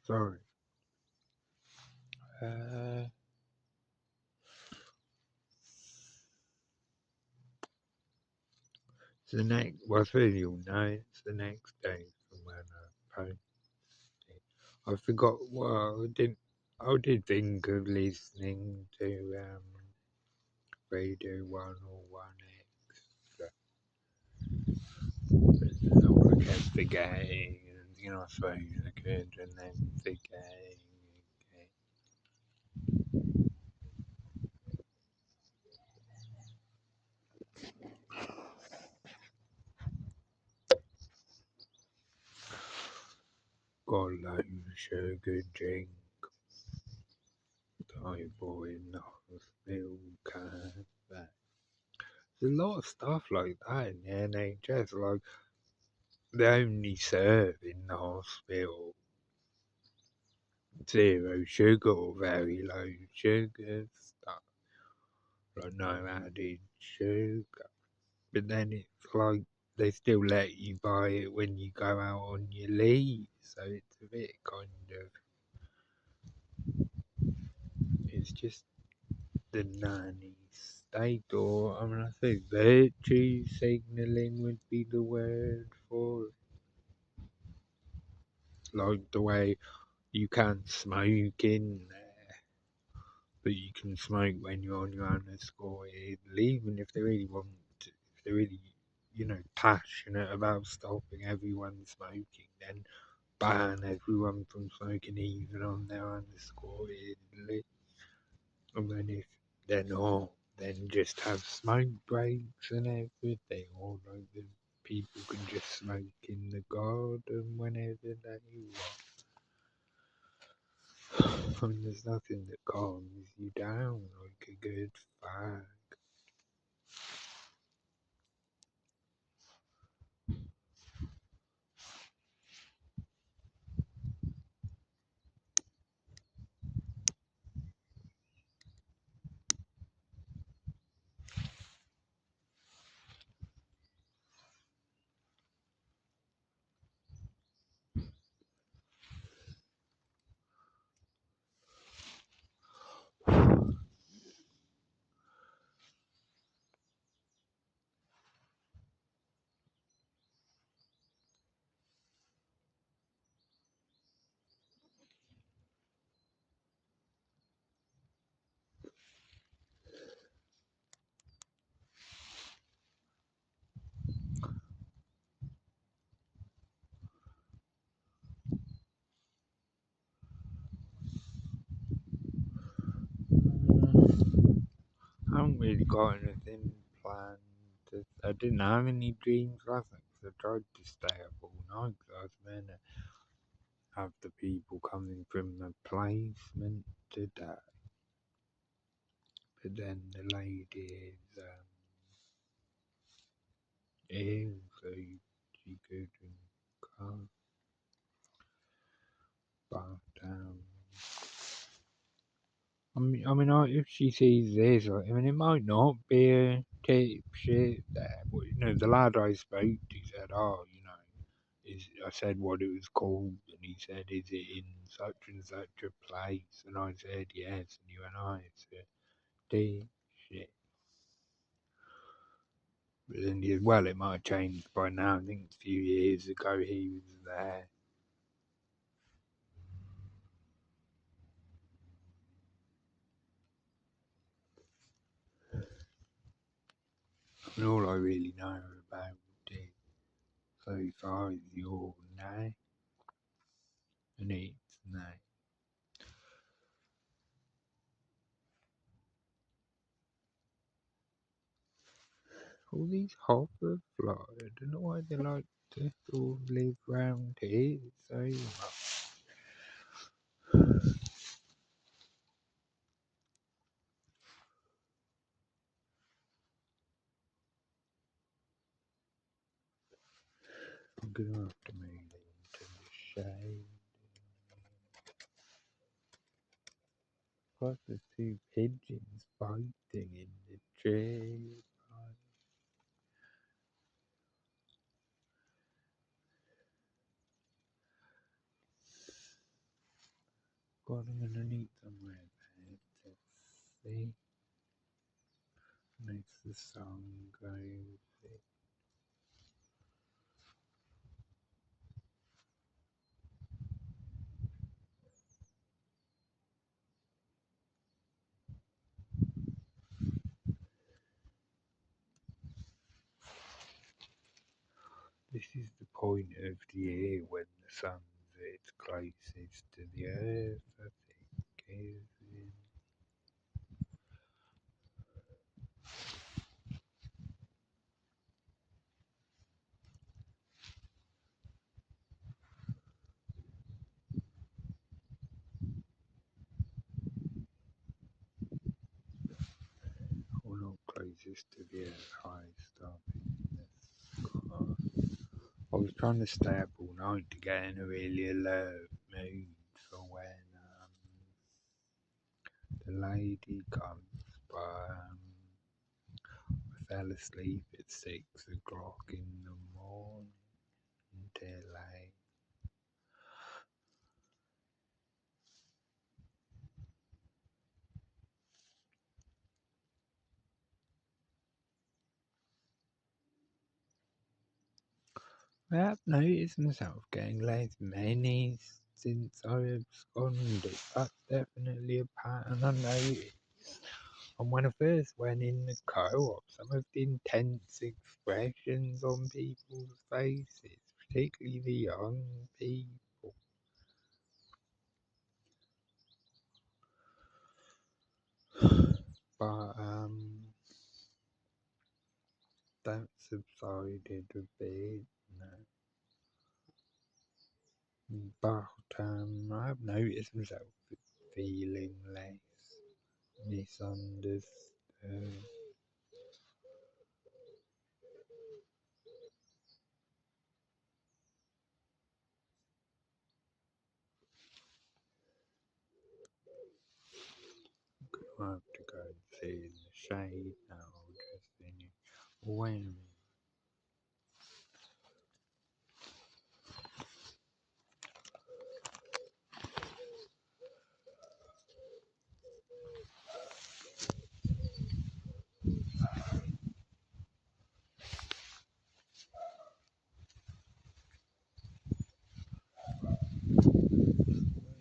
Sorry. Uh, it's the next. Well, I suppose you'll know it's the next day from when I posted. I forgot. Well, I didn't. I did think of listening to Radio 101X, but I kept forgetting, and I suppose I could, and then forgetting. Got low sugar drink, typhoid in the hospital, came back. There's a lot of stuff like that in the NHS, like they only serve in the hospital zero sugar or very low sugar stuff, like no added sugar. But then it's like they still let you buy it when you go out on your leave, so it's a bit kind of, it's just the nanny state, or I mean, I think virtue signalling would be the word for it. Like the way you can't smoke in there, but you can smoke when you're on your unescorted leave, and if they really want to, if they're really, passionate about stopping everyone smoking, then ban everyone from smoking even on their unescorted leave. And then if they're not, then just have smoke breaks and everything, or like the people can just smoke in the garden whenever they want. I mean, there's nothing that calms you down like a good fag. I haven't really got anything planned. I didn't have any dreams last night 'cause I tried to stay up all night 'cause I was meant to have the people coming from the placement today. But then the lady is ill, so she couldn't come. But if she sees this, I mean, it might not be a tip shit there, but the lad I spoke to said, "Oh, I said what it was called, and he said, is it in such and such a place?" And I said, yes, and he went, "Oh, it's a deep shit." But then he said, well, it might have changed by now. I think a few years ago he was there. And all I really know about it so far is your name, and it's name. All these hoverflies, I don't know why they like to all live round here so much. I'm gonna have to move into the shade. Plus there's two pigeons fighting in the tree. God, I'm gonna need somewhere there to see. Makes the sun go. This is the point of the year when the sun's its closest to the earth, I think, is or not closest to the earth, highest up in the sky. I was trying to stay up all night to get in a really alert mood for when the lady comes, but I fell asleep at 6 o'clock in the morning until late. I have noticed myself getting less many since I absconded. That's definitely a pattern I noticed. And when I first went in the co-op, some of the intense expressions on people's faces, particularly the young people. But that subsided a bit now. But I've noticed myself feeling less misunderstood. I have to go and sit in the shade now, just thinking, when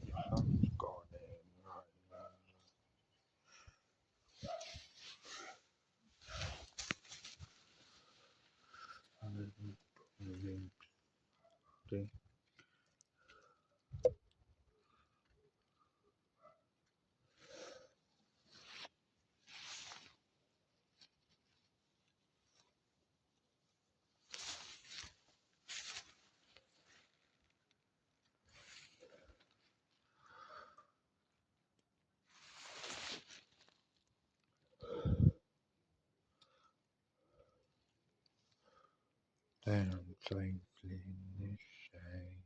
the sun's gone in, right, down safely in this shade.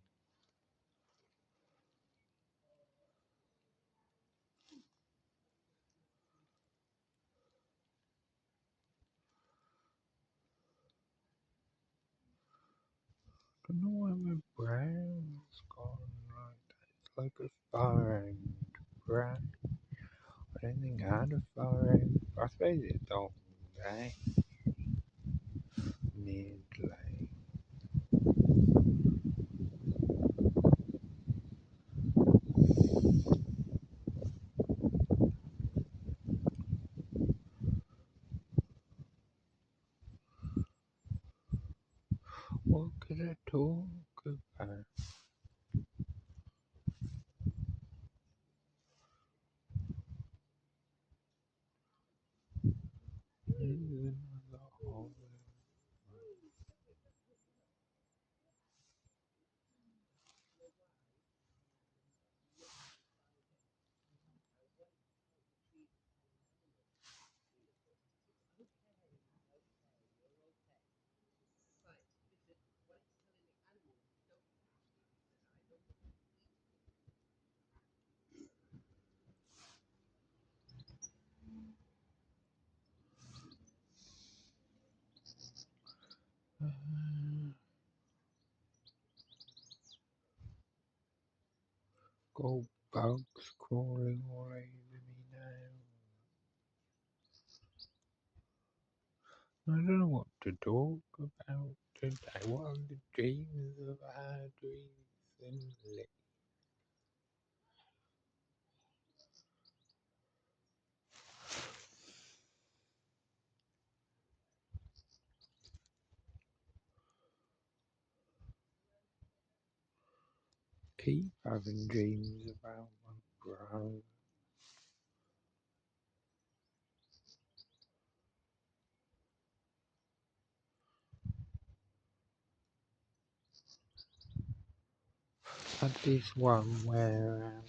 Don't know why my brown's gone like that. It's like a furrowed brown. I don't think I had a furrow. I suppose it's on day. Mid-lane. What could I talk about? Here's another hole. Go Bugs crawling all over me now. I don't know what to talk about today. What are the dreams of our dreams recently? Keep having dreams about my brother. Had this one where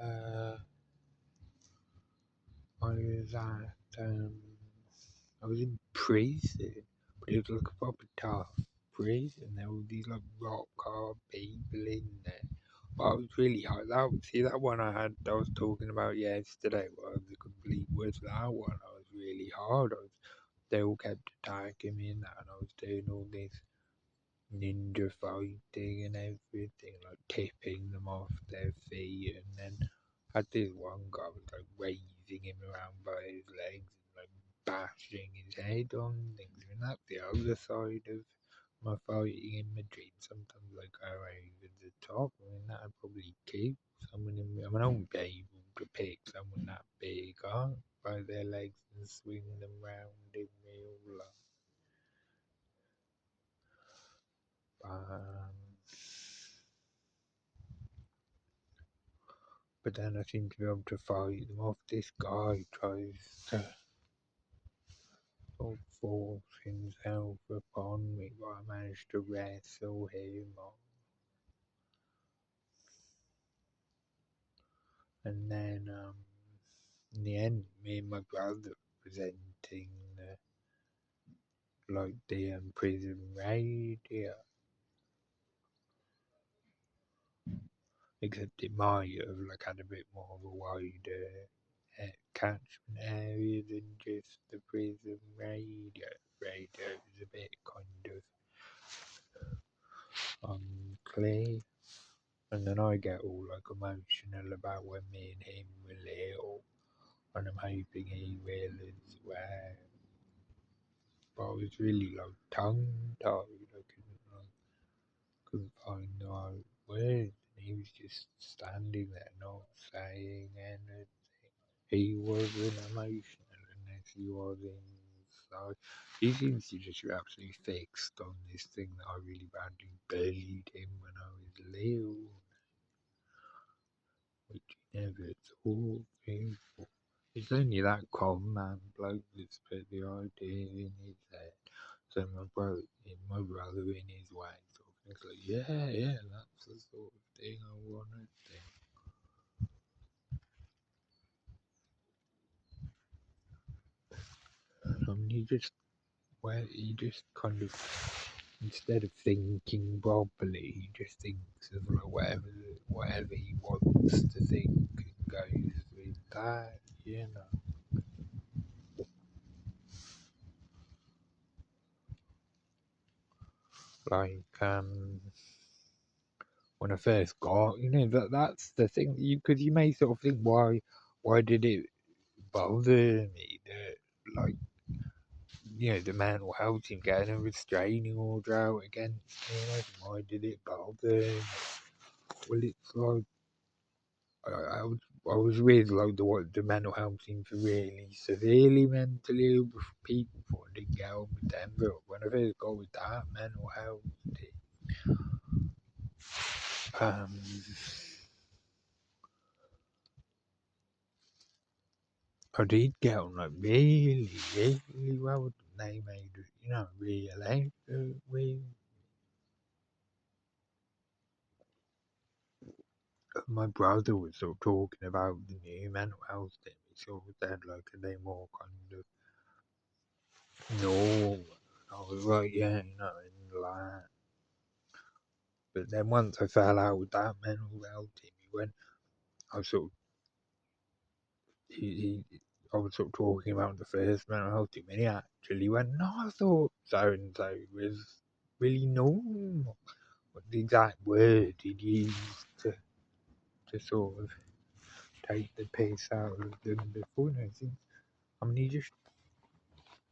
I was at I was in prison, but it was like a proper tough prison. There were these like rock hard people in there. But I was really hard. See that one I was talking about yesterday was the complete worst. That one I was really hard. They all kept attacking me and that, and I was doing all this ninja fighting and everything, like tipping them off their feet, and then had this one guy was like raising him around by his legs and like bashing his head on things. And that's the other side of my fighting in Madrid. Sometimes I go over the top. I mean, that'd probably keep someone in. I mean, I wouldn't be able to pick someone that big up by their legs and swing them round in real life. But then I seem to be able to fight them off. This guy tries to sort of force himself upon me, but I managed to wrestle him off. And then in the end, me and my brother presenting the prison radio, except it might have had a bit more of a wider catchment area than just the prison radio. Radio is a bit kind of unclear. And then I get all emotional about when me and him were little, and I'm hoping he will as well. But I was really tongue tied. Couldn't find the right words, and he was just standing there, not saying anything. He wasn't emotional unless he was inside. He seems to just be absolutely fixed on this thing that I really badly bullied him when I was little, which he never told me. It's only that con man bloke that's put the idea in his head. So my brother in his way, sort of thinks yeah, that's the sort of thing I want to do. I mean, he just kind of, instead of thinking properly, he just thinks of whatever he wants to think and goes with that, you know. Like, when I first got, that's the thing. Because you may sort of think, why did it bother me that, like, the mental health team getting a restraining order out against me? Like, why did it bother me? Well, it's like I was with the mental health team for really severely mentally ill people before I didn't get on with them. But when I first got with that mental health team, I did get on really, really well. They made it, real effort with. My brother was sort of talking about the new mental health thing. He sort of said, are they more kind of normal? I was like, yeah, and like. But then once I fell out with that mental health team, I was sort of, I was sort of talking about the first mental health team, and he actually went, no, I thought so and so was really normal. what the exact word he'd used to sort of take the piss out of them before. I mean, he just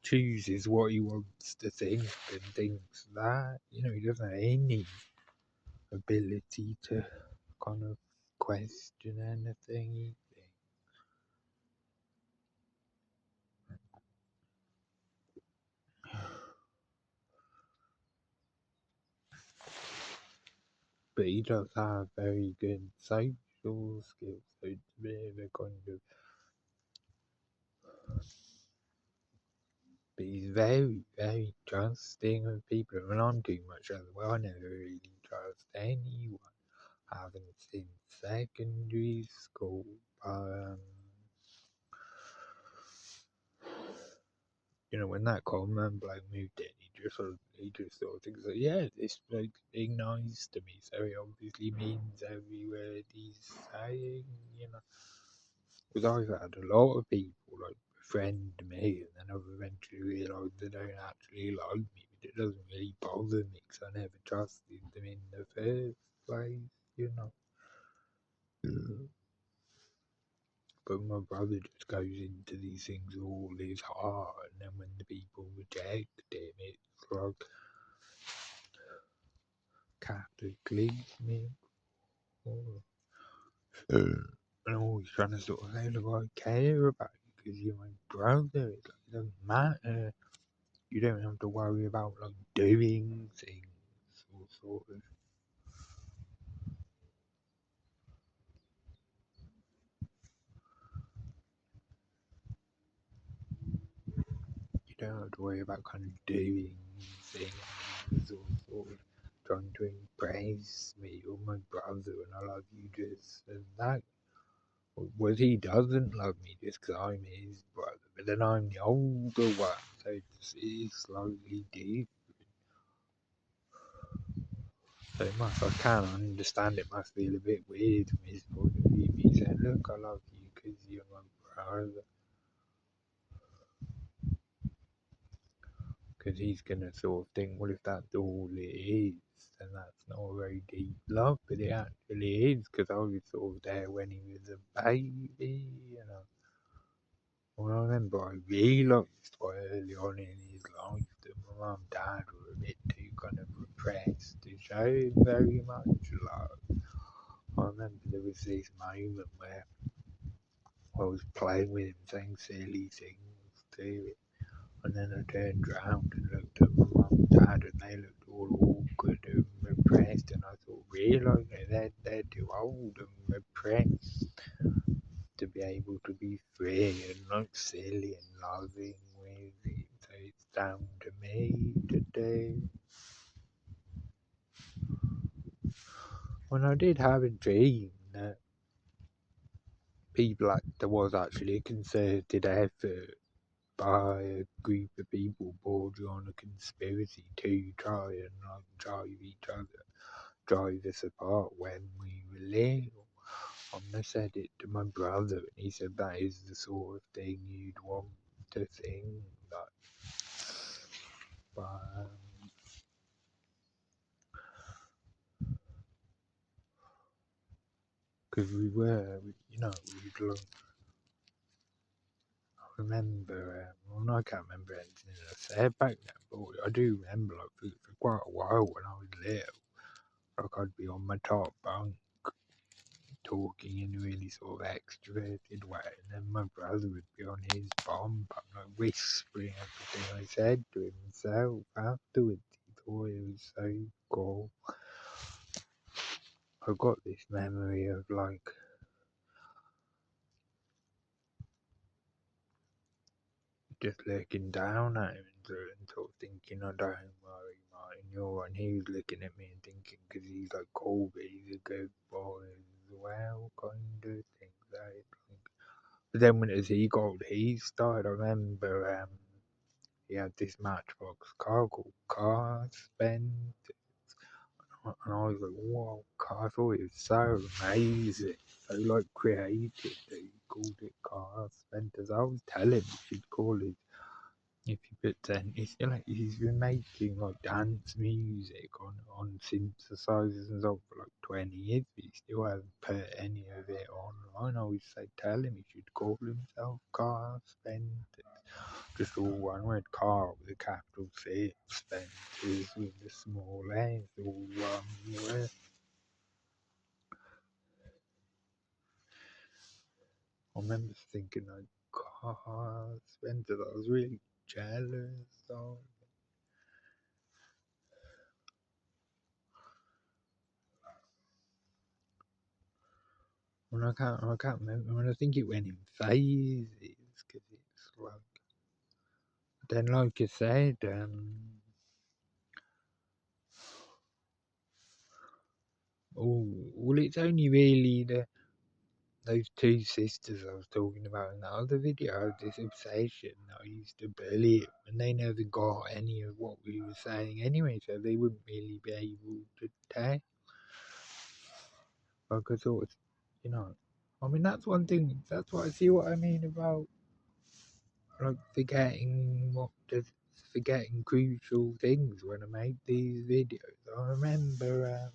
chooses what he wants to think and thinks that. He doesn't have any ability to kind of question anything. But he does have very good social skills, so to be able to kind of. But he's very, very trusting of people. When I'm too much other way, I never really trust anyone. I haven't since secondary school. When that Coleman bloke moved in, he just sort of thinks that, yeah, this bloke's being nice to me, so he obviously means every word he's saying, you know. Because I've had a lot of people like befriend me, and then I've eventually realised they don't actually like me, but it doesn't really bother me because I never trusted them in the first place, you know. But my brother just goes into these things all his heart, and then when the people reject him, it's like cataclysmic. And always trying to sort of say, look, I care about you because you're my brother. It's like, it doesn't matter. You don't have to worry about like doing things or sort of. You don't have to worry about kind of doing things or sort of trying to impress me or my brother and I love you just and that. Well, he doesn't love me just because I'm his brother, but then I'm the older one, so it's slightly different. So I can understand it must feel a bit weird from his point of view. He said, look, I love you because you're my brother. Because he's going to sort of think, well, if that's all it is, then that's not a very deep love, but it actually is, because I was sort of there when he was a baby, you know. Well, I remember I realised quite early on in his life that my mum and dad were a bit too kind of repressed to show very much love. I remember there was this moment where I was playing with him, saying silly things to him. And then I turned round and looked at my mum and dad, and they looked all awkward and repressed. And I thought, really, they're too old and repressed to be able to be free and not silly and loving with it. So it's down to me to do. When I did have a dream that there was actually a concerted effort by a group of people bordering on a conspiracy to try and drive us apart when we were little. I said it to my brother, and he said that is the sort of thing you'd want to think. But because we'd like, I remember, well, I can't remember anything I said back then, but I do remember, like, for quite a while when I was little, like, I'd be on my top bunk talking in a really sort of extroverted way, and then my brother would be on his bomb, like, whispering everything I said to himself afterwards. He thought it was so cool. I got this memory of, like, just looking down at him and sort of thinking, "I don't worry, Martin, you're right." And he was looking at me and thinking, because he's like cool, but he's a good boy as well, kind of thing. But then as he got older, he started. I remember he had this Matchbox car called Car Spend, and I was like, "Whoa, car!" I thought it was so amazing, so like creative that he called it Car Spend. As I was telling him, he should call it if you pretend it's still like he's been making like dance music on synthesizers and stuff for like 20 years, but he still hasn't put any of it online. I always say tell him he should call himself Carpenter. Just all one word, car with a capital C, Spencer's with a small S, all one word. I remember thinking like car Spencer, I was really jealous of. I can't remember. When I think it went in phases, because it's like, then like I said, well, it's only really those two sisters I was talking about in the other video. I had this obsession that I used to bully them, and they never got any of what we were saying anyway, so they wouldn't really be able to tell. Like I thought, you know, I mean that's one thing. That's what I see. What I mean about like forgetting crucial things when I make these videos. I remember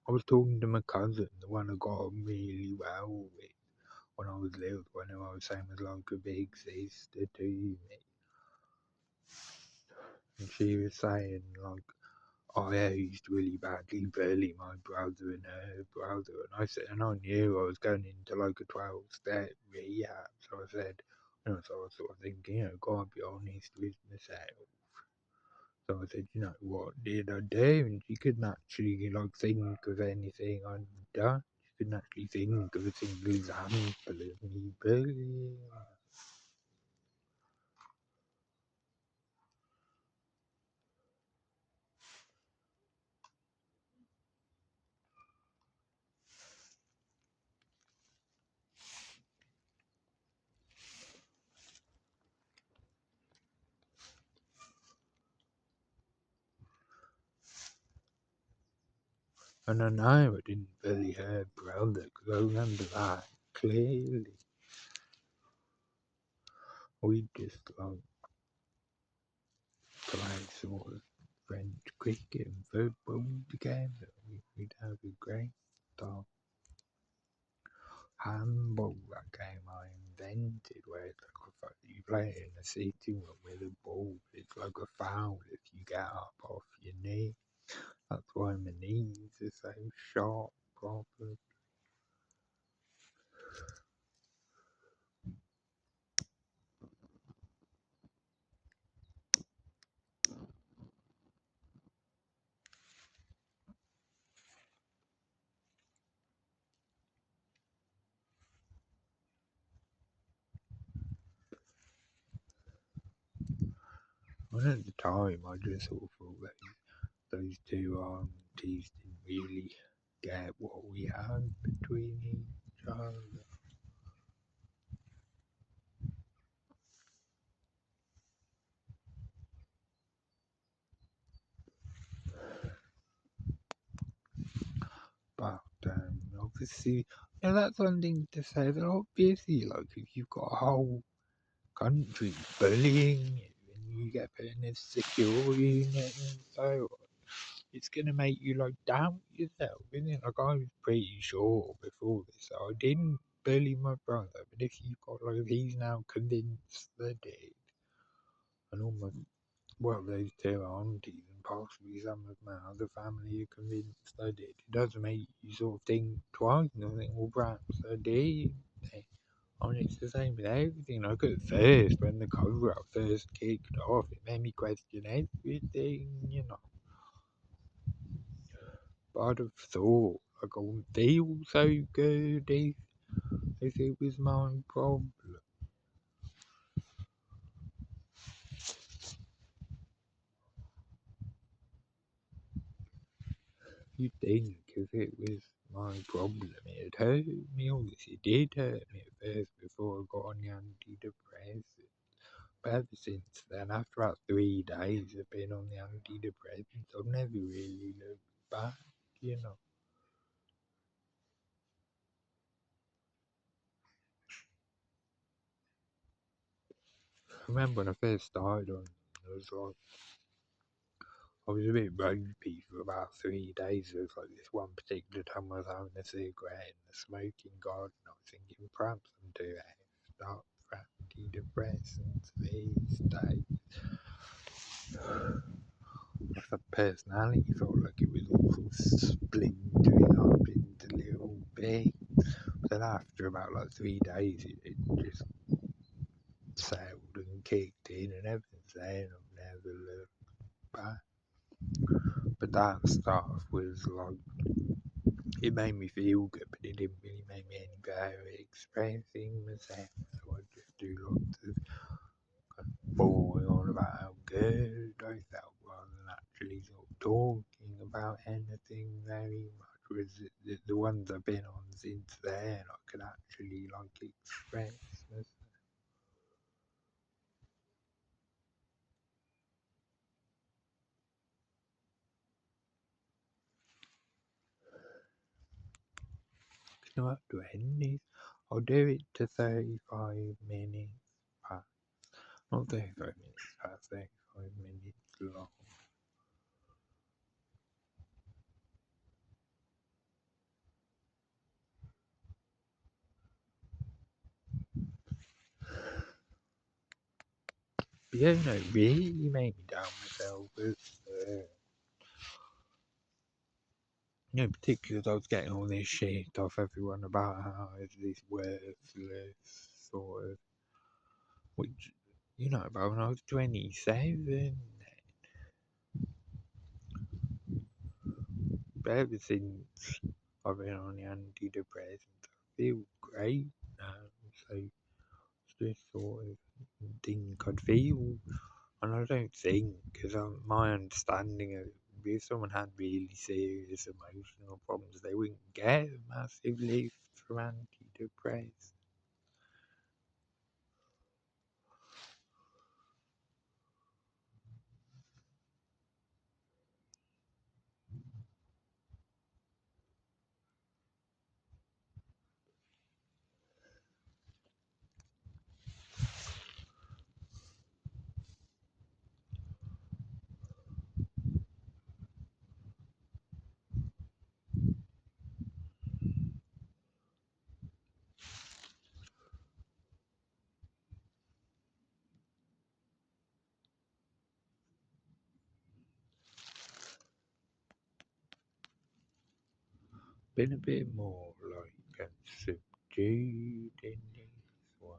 I was talking to my cousin, the one I got on really well with when I was little, when I was same as like a big sister to me, and she was saying like, "Oh yeah, I used to really badly bully my brother and her brother," and I said, and I knew I was going into like a 12-step rehab, so I said, so I was sort of thinking, gotta be honest with myself. So I said, what did I do? And she couldn't actually like think of anything I'd done. She couldn't actually think of a single example of me bullying. And I know I didn't bully her brother because I remember that clearly. We just like play sort of French cricket and football together. We'd have a great time. Handball, that game I invented, where it's like you play it in a sitting room with a ball. It's like a foul if you get up off your knee. That's why my knees are so sharp, proper. And at the time, I just sort of thought that those two aunties didn't really get what we had between each other. But obviously, that's one thing to say. That obviously, like if you've got a whole country bullying you and you get put in a secure unit and so on, it's gonna make you like doubt yourself, isn't it? Like I was pretty sure before this that I didn't bully my brother, but if you've got like he's now convinced that did, and almost well those two aunties and possibly some of my other family are convinced I did, it does make you sort of think twice and think, well perhaps I did. And it's the same with everything. Like at first, when the cover up first kicked off, it made me question everything. But I'd have thought, like, I wouldn't feel so good if it was my problem. You'd think if it was my problem, it'd hurt me. Obviously, it did hurt me at first before I got on the antidepressant. But ever since then, after about 3 days of being on the antidepressants, I've never really looked back. I remember when I first started on, it was like, I was a bit ropey for about 3 days. It was like this one particular time I was having a cigarette in the smoking garden. I was thinking perhaps I'm too effed up for antidepressants these days. My personality felt like it was all sort of splintering up into little bits. Then after about like 3 days, it just settled and kicked in, and ever since then I've never looked back. But that stuff was like, it made me feel good, but it didn't really make me any better at expressing myself. So I just do lots of boring on about how good I felt rather than actually sort of talking about anything very much. Whereas the ones I've been on since then, I could actually like express myself. You know what, to end this, I'll do it to 35 minutes past, not 35 minutes past, 35 minutes long. But yeah, no, it really made me down myself was, particularly as I was getting all this shit off everyone about how it's this worthless sort of, which, about when I was 27, but ever since I've been on the antidepressants, I feel great now, so it's this sort of thing I'd feel. And I don't think, because my understanding of if someone had really serious emotional problems, they wouldn't get a massive lift from antidepressants. Been a bit more like subdued in this one.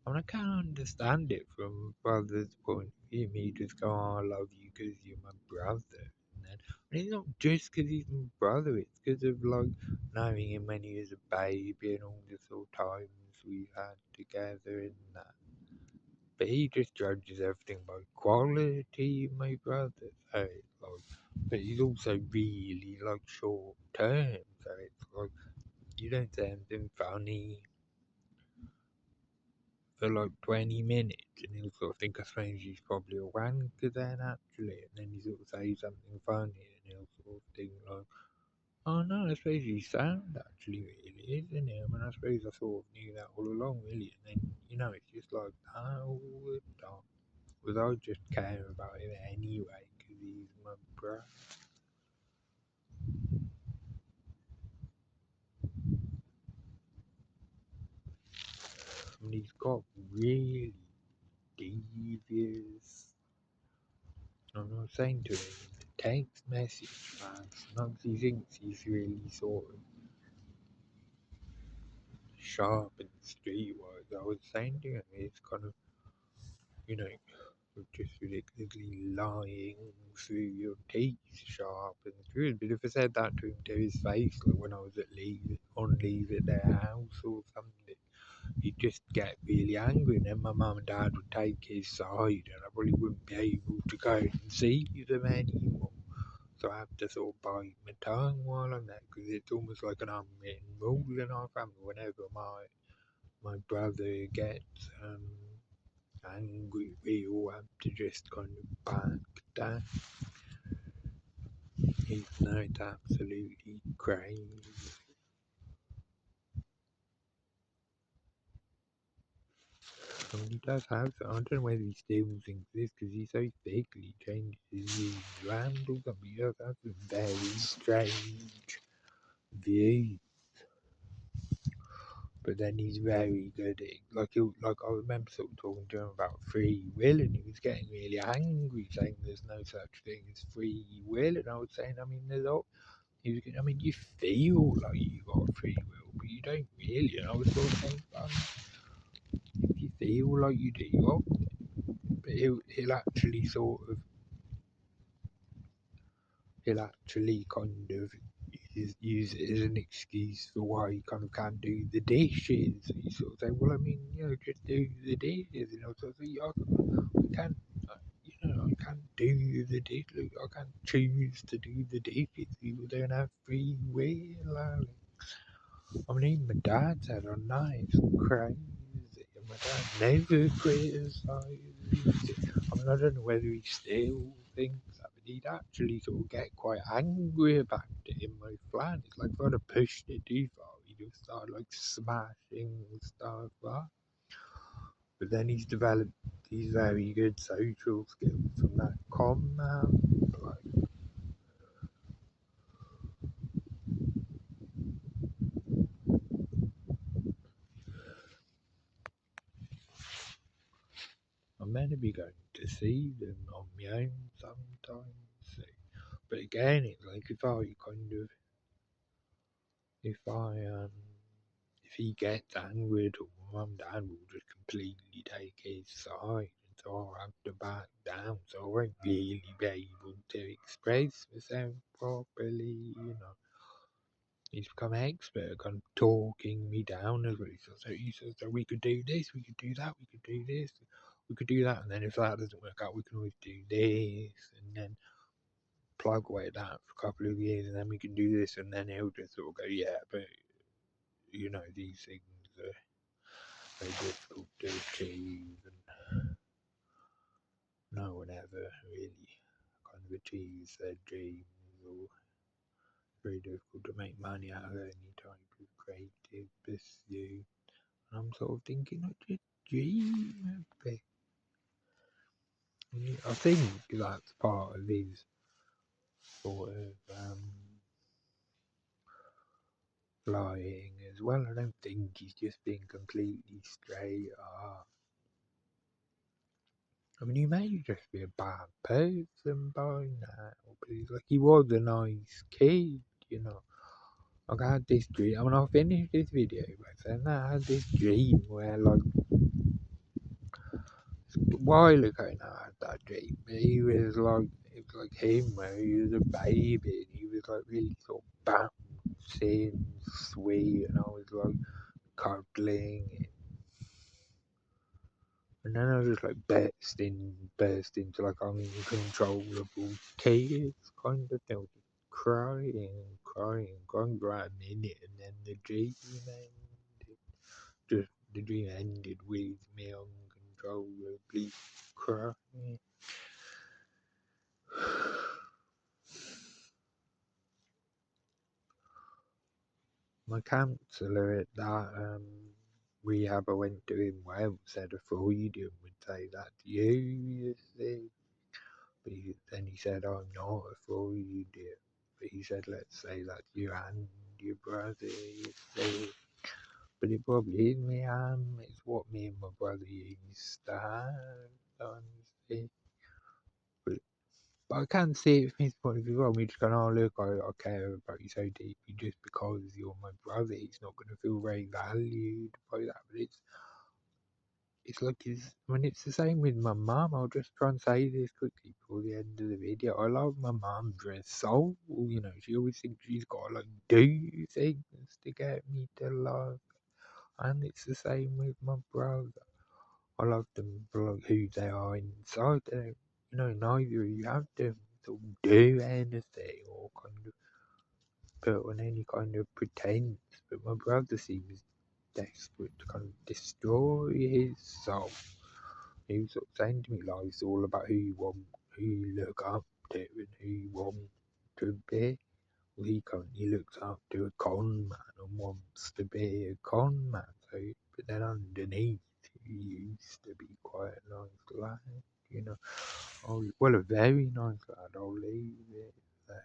I mean, I can understand it from a brother's point of view. Me just go, oh, I love you because you're my brother. And it's not just because he's my brother, it's because of like knowing him when he was a baby and all the sort of times we had together and that. But he just judges everything by quality, my brother. So it's like, but he's also really like short term. So it's like you don't say anything funny for like 20 minutes, and he'll sort of think, I suppose he's probably a wanker then, actually. And then he sort of say something funny, and he'll sort of think, like, oh no, I suppose he's sound, actually, really, isn't he? I mean, I suppose I sort of knew that all along, really. And then, it's just like, oh, don't. Was I just care about him anyway, because he's my brother? I mean, he's got really devious. I'm not saying to him in the text message, man. Sometimes he thinks he's really sort of sharp and streetwise. I was saying to him, it's kind of, you know, just ridiculously lying through your teeth, sharp and through. But if I said that to him to his face, like when I was on leave at their house or something, he'd just get really angry, and then my mum and dad would take his side, and I probably wouldn't be able to go and see them anymore. So I have to sort of bite my tongue while I'm there, because it's almost like an unwritten rule in our family. Whenever my brother gets angry, we all have to just kind of back down. Even though it's absolutely crazy. I mean, he does have. I don't know whether he still thinks this because he's so thick. He changes his around or something. He does have some very strange views. But then he's very good at like I remember sort of talking to him about free will, and he was getting really angry, saying there's no such thing as free will, and I was saying, I mean, there's all. I mean, you feel like you got free will, but you don't really. And I was sort of saying, if you feel like you do, you got, but he'll actually sort of he'll actually kind of use it as an excuse for why he kind of can't do the dishes. He sort of say, well, I mean, just do the dishes. And I was like, I can't, I can't do the dishes. I can't choose to do the dishes. People don't have free will. I mean, even my dad said, oh, no, it's crazy. And my dad never criticised. I mean, I don't know whether he still thinks that, but he'd actually sort of get quite angry about it in my flat. It's like if I'd have pushed it too far, he'd have started like smashing stuff up. But then he's developed these very good social skills from that com man. Like, I'm meant to be going to see them on my own sometimes. So. But again, it's like if I if he gets angry at all, my mum and dad will just completely take his side, and so I'll have to back down. So I won't really be able to express myself properly. He's become expert at kind of talking me down as well. He says, so we could do this, we could do that, we could do this, we could do that, and then if that doesn't work out, we can always do this, and then plug away at that for a couple of years, and then we can do this, and then he'll just sort of go, yeah, but these things are very difficult to achieve, and no one ever really kind of achieves their dreams, or it's very difficult to make money out of any type of creative pursuit. And I'm sort of thinking, I just dream a bit. I think that's part of his sort of lying as well. I don't think he's just being completely straight up. I mean, he may just be a bad person by now, but he was a nice kid. Like, I had this dream. I mean, I'll finish this video by saying that I had this dream where, like, a while ago now, I had that dream. But it was like him, where he was a baby, and he was, like, really sort of bouncing, sweet, and I was, like, cuddling. And then I just like burst into like uncontrollable tears kind of thing. I was just crying for about a minute, and then the dream ended. Just the dream ended with me uncontrollably crying. My counsellor at that rehab I went to in Wales said a Freudian would say that to you see. But then he said, I'm not a Freudian. But he said, let's say that you and your brother, you see. But it probably is me and it's what me and my brother used to have, honestly. But I can see it from his point of view. I'm just going, oh, look, I care about you so deeply just because you're my brother. He's not going to feel very valued by that. But it's like I mean, it's the same with my mum. I'll just try and say this quickly before the end of the video. I love my mum for her soul. She always thinks she's got to like do things to get me to love. And it's the same with my brother. I love them for like who they are inside. Neither of you have to sort of do anything or kind of put on any kind of pretense. But my brother seems desperate to kind of destroy his soul. He was sort of saying to me, life's all about who you want, who you look up to, and who you want to be. Well, he currently looks up to a con man and wants to be a con man. So, but then underneath, used to be quite a nice lad, you know. Oh, well, a very nice lad. I'll leave it there.